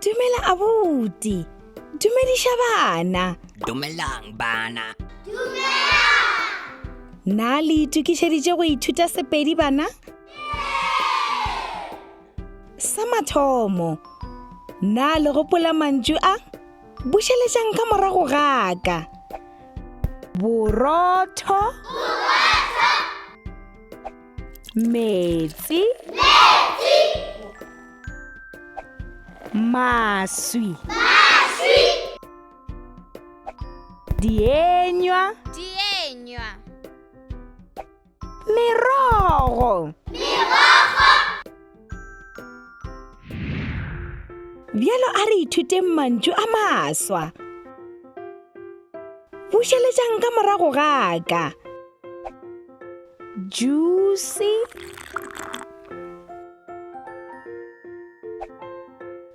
Dumela abuti. Dumedisha bana. Dumelang bana. Na le itukišeditše go ithuta Sepedi bana? Sa mathomo, na le gopola mantšu a? Bušeletšang ka morago ga ka. Borotho. Metsi. Maswi. Dienywa. Merogo. Bjalo a re ithuteng mantšu a maswa. Bušeletšang ka morago ga ka. Juice.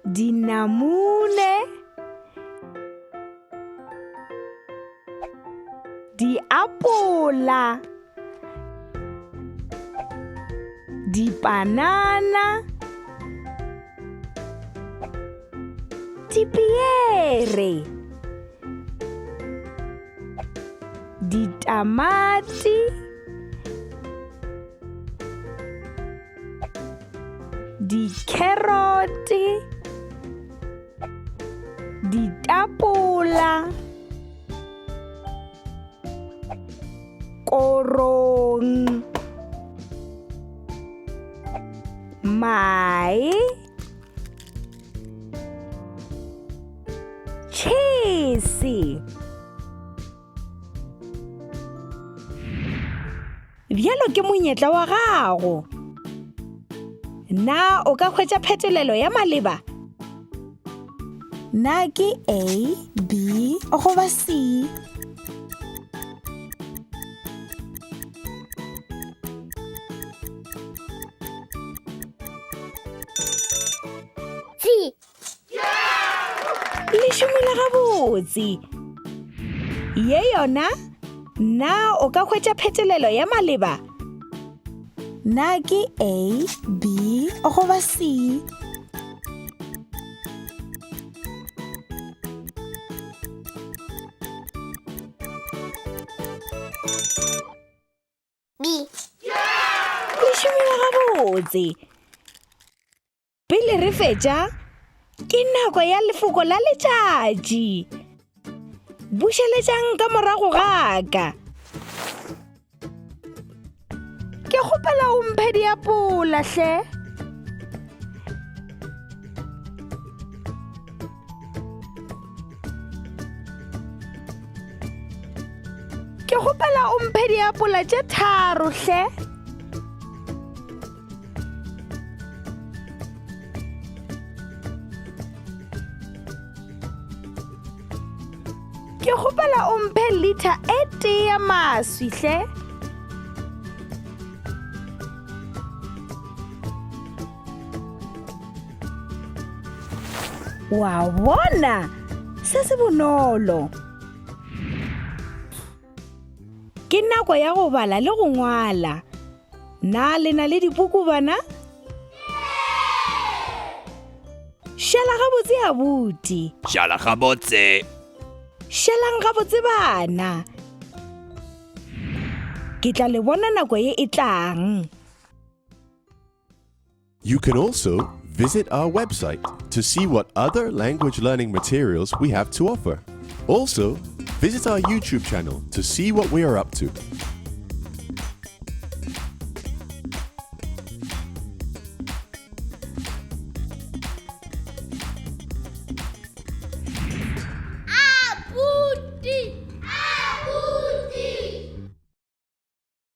Dinamune. Diapola. Dipanana. Dipiere. Ditamati. Dikeroti. Ditapola. Korong. Mai. Cheese. Bjalo ke monyetla wa gago. Na o ka hwetša phetolelo ya maleba? Na ke A, B goba C? Le šomile gabotse. Ye yona, na o ka hwetša phetolelo ya maleba? Na ke A, B goba C? Le šomile gabotse. Pele re fetša, ke nako ya lefoko la letšatši. Bušeletšang ka morago ga ka. Ke kgopela o mphe diapola hle. Ke kgopela o mphe diapola tše 3 hle. Ke kgopela o mphe liter e tee ya maswi hle. Wa bona, se se bonolo. Ke nako ya go bala le go ngwala. Na le na le dibuku bana? Šala gabotse abuti. Šala gabotse. Šalang gabotse bana. Ke tla le bona nako ye e tlang. You can also visit our website to see what other language learning materials we have to offer. Also, visit our YouTube channel to see what we are up to.